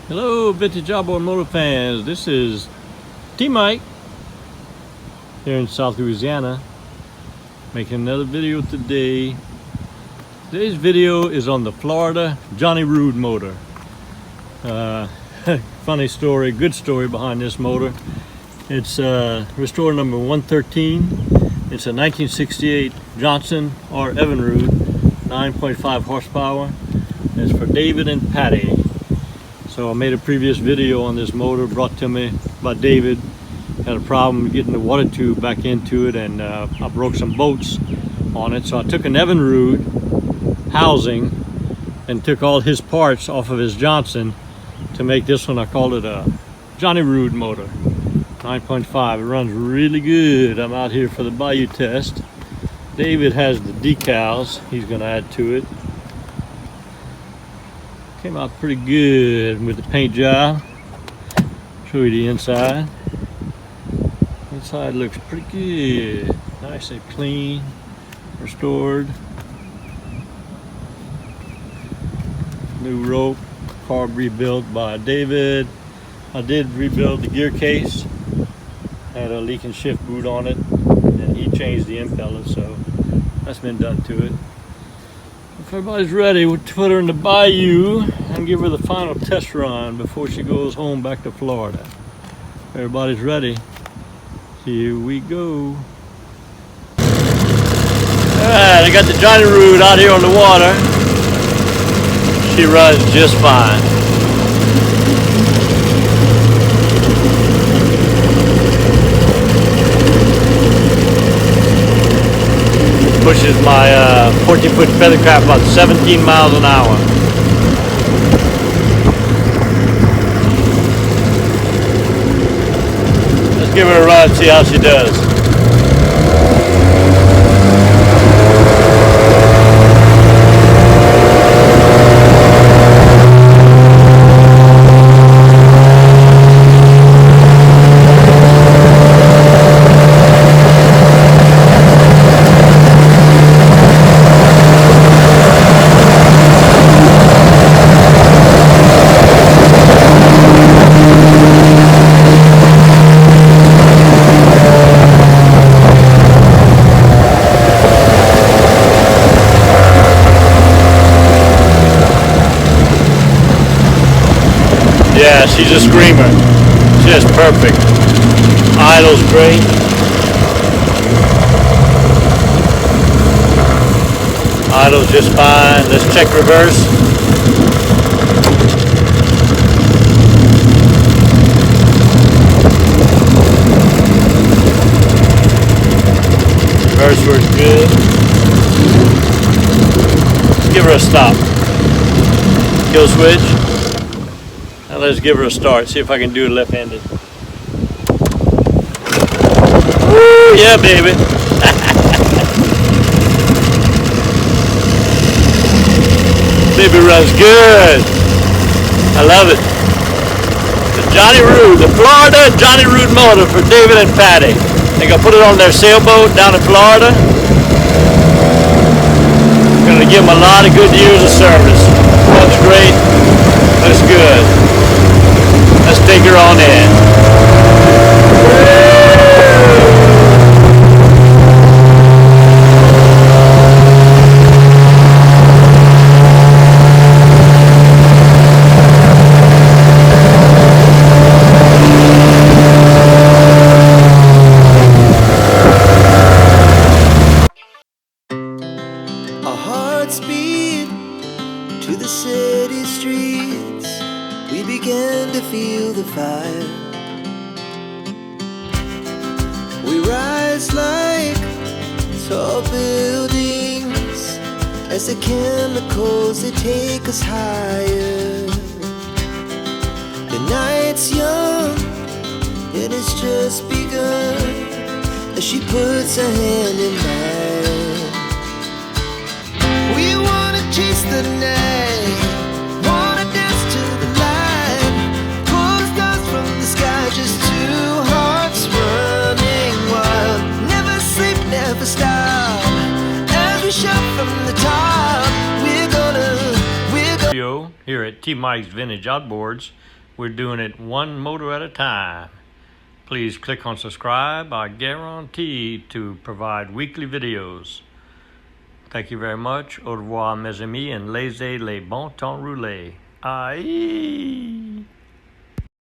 Hello, vintage outboard motor fans. This is T-Mike here in South Louisiana, making another video today. Today's video is on the Florida JohnnyRude motor. Funny story, good story behind this motor. It's restore number 113. It's a 1968 Johnson or Evinrude, 9.5 horsepower. It's for David and Patty. So I made a previous video on this motor brought to me by David. Had a problem getting the water tube back into it, and I broke some bolts on it. So I took an Evinrude housing and took all his parts off of his Johnson to make this one. I called it a JohnnyRude motor, 9.5. It runs really good. I'm out here for the bayou test. David has the decals he's going to add to it. Came out pretty good with the paint job. Show you the inside. Inside looks pretty good. Nice and clean, restored. New rope, carb rebuilt by David. I did rebuild the gear case. Had a leak and shift boot on it, and he changed the impeller, so that's been done to it. If everybody's ready, we'll put her in the bayou and give her the final test run before she goes home back to Florida. If everybody's ready, here we go. Alright, I got the JohnnyRude out here on the water. She runs just fine. Pushes my 14-foot feathercraft about 17 miles an hour. Let's give her a run, see how she does. Yeah, she's a screamer. Just perfect. Idle's great. Idle's just fine. Let's check reverse. Reverse works good. Let's give her a stop. Kill switch. Now let's give her a start, see if I can do it left-handed. Woo, yeah, baby. Baby runs good. I love it. The JohnnyRude, the Florida JohnnyRude motor for David and Patty. They're gonna put it on their sailboat down in Florida. Gonna give them a lot of good years of service. Runs great. Looks good. Let's take her on in. Our hearts beat to the city streets. We began to feel the fire. We rise like tall buildings as the chemicals, they take us higher. The night's young and it's just begun as she puts her hand in mine. We wanna chase the night, wanna dance to the light, pull the stars from the sky, just two hearts running wild. Never sleep, never stop, as we shout from the top. We're gonna Here at T-Mike's Vintage Outboards We're doing it one motor at a time. Please click on subscribe. I guarantee to provide weekly videos. Thank you very much. Au revoir, mes amis, and laissez les bon temps rouler. Aïe!